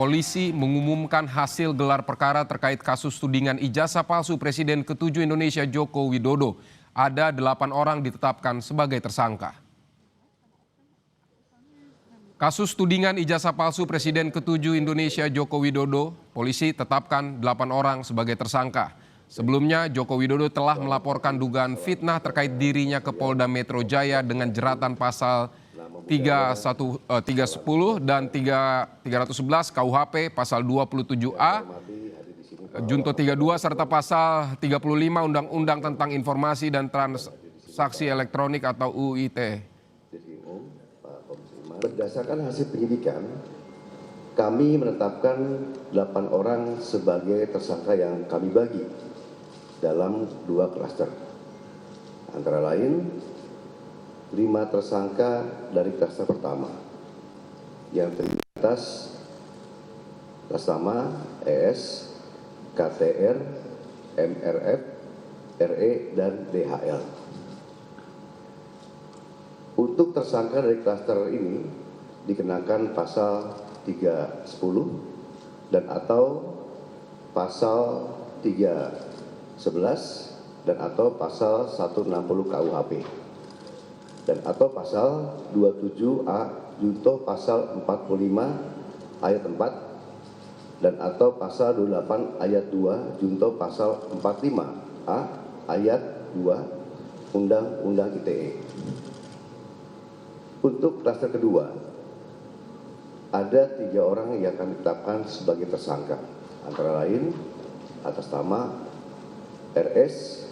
Polisi mengumumkan hasil gelar perkara terkait kasus tudingan ijazah palsu Presiden ke-7 Indonesia Joko Widodo. Ada 8 orang ditetapkan sebagai tersangka. Kasus tudingan ijazah palsu Presiden ke-7 Indonesia Joko Widodo, polisi tetapkan 8 orang sebagai tersangka. Sebelumnya, Joko Widodo telah melaporkan dugaan fitnah terkait dirinya ke Polda Metro Jaya dengan jeratan pasal 310 dan 311 KUHP, pasal 27A, Junto 32 serta pasal 35 Undang-Undang tentang Informasi dan Transaksi Elektronik atau UIT. Berdasarkan hasil penyidikan, kami menetapkan 8 orang sebagai tersangka yang kami bagi dalam 2 klaster. Antara lain 5 tersangka dari klaster pertama yang terdiri atas nama ES, KTR, MRF, RE, dan DHL. Untuk tersangka dari klaster ini dikenakan pasal 310 dan atau pasal 311 dan atau pasal 160 KUHP. Dan atau pasal 27A junto pasal 45 ayat 4 dan atau pasal 28 ayat 2 junto pasal 45A ayat 2 Undang-Undang ITE. Untuk klaster kedua, ada 3 orang yang kami tetapkan sebagai tersangka, antara lain atas nama RS,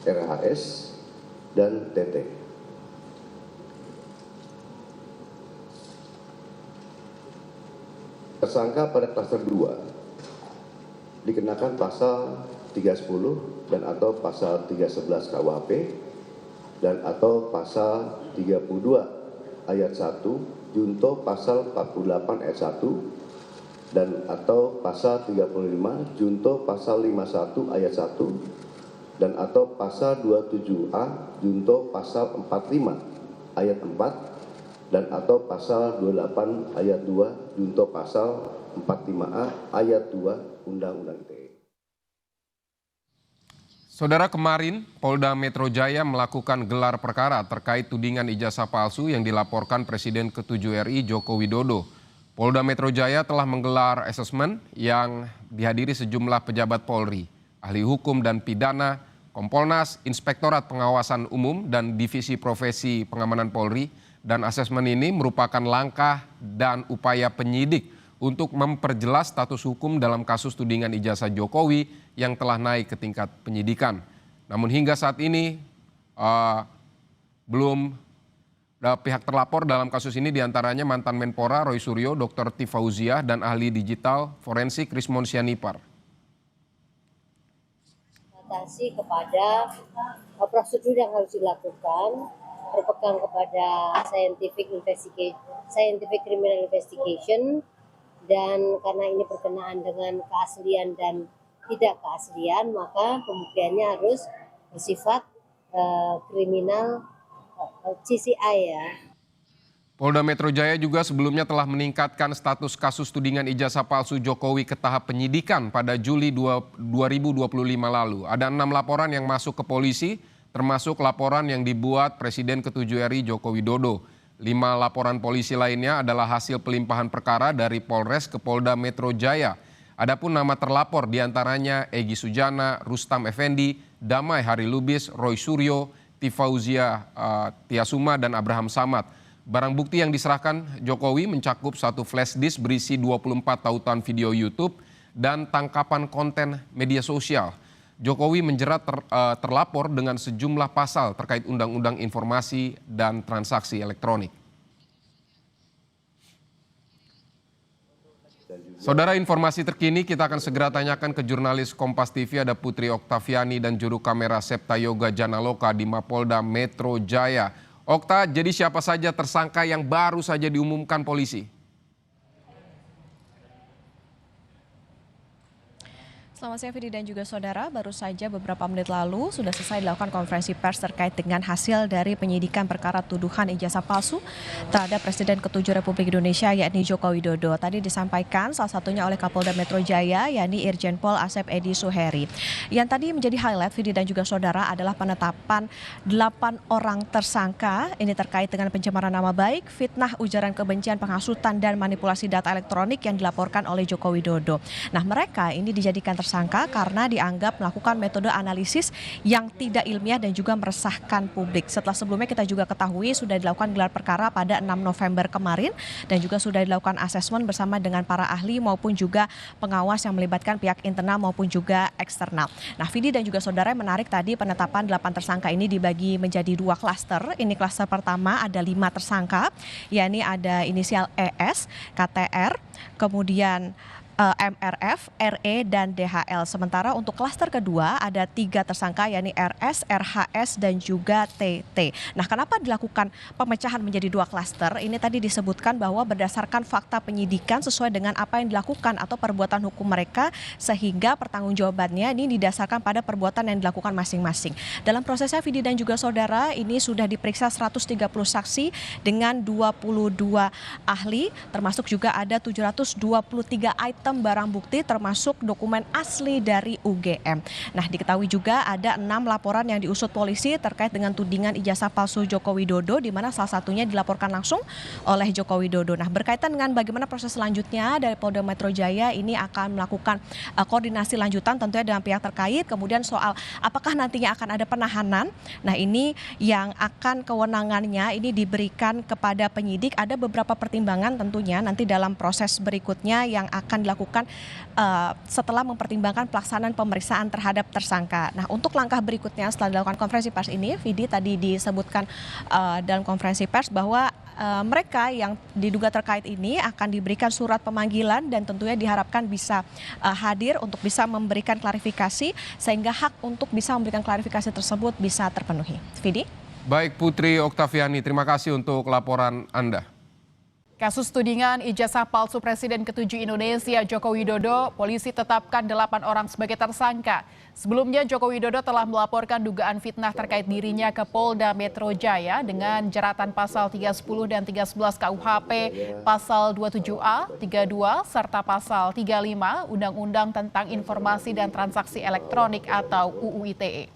RHS, dan TT. Tersangka pada klaster 2 dikenakan pasal 310 dan atau pasal 311 KUHP dan atau pasal 32 ayat 1 junto pasal 48 ayat 1 dan atau pasal 35 junto pasal 51 ayat 1 dan atau pasal 27A junto pasal 45 ayat 4 dan atau pasal 28 ayat 2 junto pasal 45A ayat 2 Undang-Undang ITE. Saudara, kemarin Polda Metro Jaya melakukan gelar perkara terkait tudingan ijazah palsu yang dilaporkan Presiden ke-7 RI Joko Widodo. Polda Metro Jaya telah menggelar asesmen yang dihadiri sejumlah pejabat Polri, ahli hukum dan pidana, Kompolnas, Inspektorat Pengawasan Umum, dan Divisi Profesi Pengamanan Polri. Dan asesmen ini merupakan langkah dan upaya penyidik untuk memperjelas status hukum dalam kasus tudingan ijazah Jokowi yang telah naik ke tingkat penyidikan. Namun hingga saat ini belum ada pihak terlapor dalam kasus ini, diantaranya mantan Menpora Roy Suryo, Dr. T. Fauziah, dan ahli digital forensik Rismon Sianipar. Kepada prosedur yang harus dilakukan, berpegang kepada scientific criminal investigation, dan karena ini berkenaan dengan keaslian dan tidak keaslian, maka pembuktiannya harus bersifat kriminal CCI ya. Polda Metro Jaya juga sebelumnya telah meningkatkan status kasus tudingan ijazah palsu Jokowi ke tahap penyidikan pada Juli 2025 lalu. Ada 6 laporan yang masuk ke polisi, termasuk laporan yang dibuat Presiden ke-7 RI Joko Widodo. 5 laporan polisi lainnya adalah hasil pelimpahan perkara dari Polres ke Polda Metro Jaya. Adapun nama terlapor diantaranya Egy Sujana, Rustam Effendi, Damai Hari Lubis, Roy Suryo, T. Fauziah Tiasuma, dan Abraham Samad. Barang bukti yang diserahkan Jokowi mencakup 1 flash disk berisi 24 tautan video YouTube dan tangkapan konten media sosial. Jokowi menjerat terlapor dengan sejumlah pasal terkait Undang-Undang Informasi dan Transaksi Elektronik. Saudara, informasi terkini kita akan segera tanyakan ke jurnalis Kompas TV, ada Putri Oktaviani dan juru kamera Septa Yoga Janaloka di Mapolda Metro Jaya. Okta, jadi siapa saja tersangka yang baru saja diumumkan polisi? Selamat siang Vidi dan juga saudara, baru saja beberapa menit lalu sudah selesai dilakukan konferensi pers terkait dengan hasil dari penyidikan perkara tuduhan ijazah palsu terhadap Presiden ke-7 Republik Indonesia yakni Joko Widodo. Tadi disampaikan salah satunya oleh Kapolda Metro Jaya yakni Irjen Pol Asep Edi Suheri. Yang tadi menjadi highlight Vidi dan juga saudara adalah penetapan 8 orang tersangka ini terkait dengan pencemaran nama baik, fitnah, ujaran kebencian, penghasutan dan manipulasi data elektronik yang dilaporkan oleh Joko Widodo. Nah, mereka ini dijadikan tersangka karena dianggap melakukan metode analisis yang tidak ilmiah dan juga meresahkan publik. Setelah sebelumnya kita juga ketahui sudah dilakukan gelar perkara pada 6 November kemarin dan juga sudah dilakukan asesmen bersama dengan para ahli maupun juga pengawas yang melibatkan pihak internal maupun juga eksternal. Nah, Vidi dan juga saudara, menarik tadi penetapan 8 tersangka ini dibagi menjadi 2 klaster. Ini klaster pertama ada 5 tersangka, yakni ada inisial ES, KTR, kemudian MRF, RE, dan DHL. Sementara untuk klaster kedua ada 3 tersangka yakni RS, RHS, dan juga TT. Nah, kenapa dilakukan pemecahan menjadi 2 klaster? Ini tadi disebutkan bahwa berdasarkan fakta penyidikan sesuai dengan apa yang dilakukan atau perbuatan hukum mereka sehingga pertanggungjawabannya ini didasarkan pada perbuatan yang dilakukan masing-masing. Dalam prosesnya Vidi dan juga saudara, ini sudah diperiksa 130 saksi dengan 22 ahli, termasuk juga ada 723 item barang bukti termasuk dokumen asli dari UGM. Nah, diketahui juga ada 6 laporan yang diusut polisi terkait dengan tudingan ijazah palsu Joko Widodo, di mana salah satunya dilaporkan langsung oleh Joko Widodo. Nah, berkaitan dengan bagaimana proses selanjutnya dari Polda Metro Jaya ini akan melakukan koordinasi lanjutan tentunya dengan pihak terkait. Kemudian soal apakah nantinya akan ada penahanan. Nah, ini yang akan kewenangannya ini diberikan kepada penyidik. Ada beberapa pertimbangan tentunya nanti dalam proses berikutnya yang akan dilakukan setelah mempertimbangkan pelaksanaan pemeriksaan terhadap tersangka. Nah, untuk langkah berikutnya setelah dilakukan konferensi pers ini, Vidi tadi disebutkan dalam konferensi pers bahwa mereka yang diduga terkait ini akan diberikan surat pemanggilan dan tentunya diharapkan bisa hadir untuk bisa memberikan klarifikasi sehingga hak untuk bisa memberikan klarifikasi tersebut bisa terpenuhi. Vidi? Baik Putri Oktaviani, terima kasih untuk laporan Anda. Kasus tudingan ijazah palsu Presiden ke-7 Indonesia Joko Widodo, polisi tetapkan 8 orang sebagai tersangka. Sebelumnya Joko Widodo telah melaporkan dugaan fitnah terkait dirinya ke Polda Metro Jaya dengan jeratan pasal 310 dan 311 KUHP, pasal 27A, 32, serta pasal 35 Undang-Undang tentang Informasi dan Transaksi Elektronik atau UU ITE.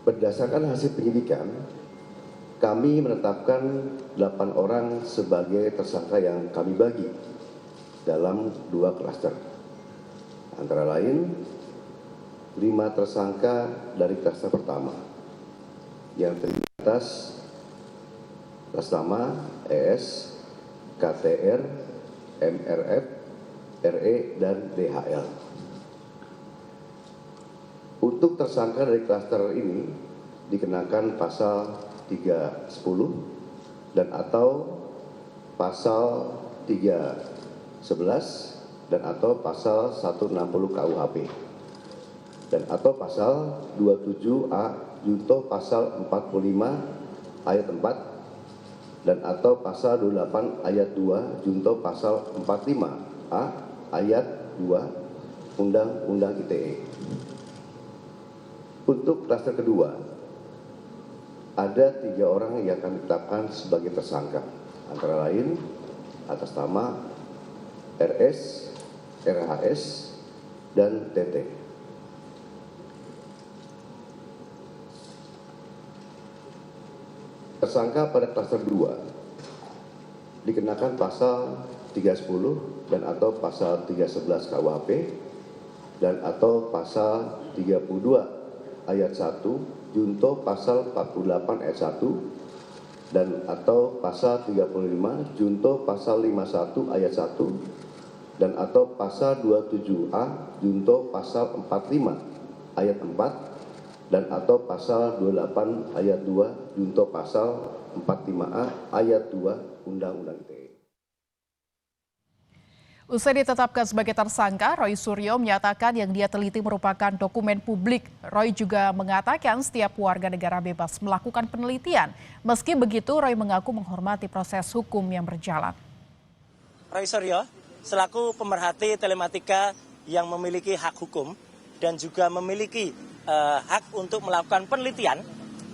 Berdasarkan hasil penyidikan, kami menetapkan 8 orang sebagai tersangka yang kami bagi dalam 2 klaster. Antara lain 5 tersangka dari klaster pertama yang terdiri atas nama ES, KTR, MRF, RE, dan DHL. Untuk tersangka dari klaster ini dikenakan pasal 310 dan atau pasal 311 dan atau pasal 160 KUHP dan atau pasal 27A junto pasal 45 ayat 4 dan atau pasal 28 ayat 2 junto pasal 45A ayat 2 Undang-Undang ITE. Untuk klaster kedua, ada 3 orang yang kami tetapkan sebagai tersangka, antara lain atas nama RS, RHS, dan TT. Tersangka pada klaster 2 dikenakan pasal 310 dan atau pasal 311 KUHP dan atau pasal 32 ayat 1 junto pasal 48 ayat 1 dan atau pasal 35 junto pasal 51 ayat 1 dan atau pasal 27A junto pasal 45 ayat 4 dan atau pasal 28 ayat 2 junto pasal 45A ayat 2 Undang-Undang ITE. Usai ditetapkan sebagai tersangka, Roy Suryo menyatakan yang dia teliti merupakan dokumen publik. Roy juga mengatakan setiap warga negara bebas melakukan penelitian. Meski begitu, Roy mengaku menghormati proses hukum yang berjalan. Roy Suryo, selaku pemerhati telematika yang memiliki hak hukum dan juga memiliki hak untuk melakukan penelitian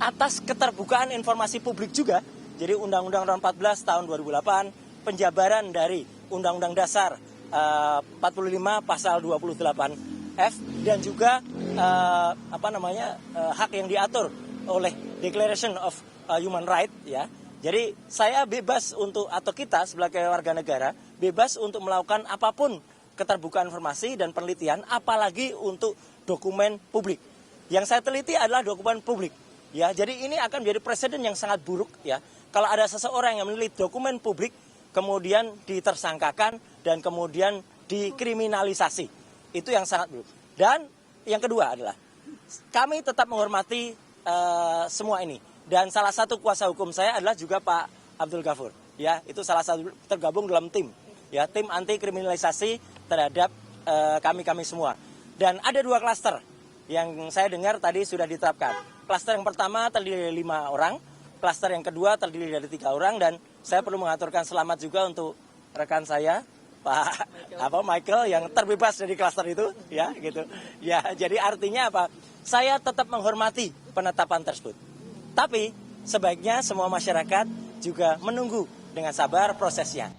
atas keterbukaan informasi publik juga. Jadi Undang-Undang Nomor 14 tahun 2008, penjabaran dari Undang-Undang Dasar 45 pasal 28F dan juga hak yang diatur oleh Declaration of Human Rights ya. Jadi saya bebas atau kita sebagai warga negara bebas untuk melakukan apapun keterbukaan informasi dan penelitian, apalagi untuk dokumen publik. Yang saya teliti adalah dokumen publik. Ya, jadi ini akan menjadi presiden yang sangat buruk ya. Kalau ada seseorang yang meneliti dokumen publik, kemudian ditersangkakan dan kemudian dikriminalisasi. Itu yang sangat buruk. Dan yang kedua adalah kami tetap menghormati semua ini. Dan salah satu kuasa hukum saya adalah juga Pak Abdul Ghafur. Ya, itu salah satu tergabung dalam tim. Ya, tim anti kriminalisasi terhadap kami semua. Dan ada 2 klaster yang saya dengar tadi sudah ditetapkan. Klaster yang pertama terdiri dari 5 orang, klaster yang kedua terdiri dari 3 orang, dan saya perlu mengaturkan selamat juga untuk rekan saya, Pak Michael yang terbebas dari klaster itu, ya gitu. Ya, jadi artinya apa? Saya tetap menghormati penetapan tersebut. Tapi sebaiknya semua masyarakat juga menunggu dengan sabar prosesnya.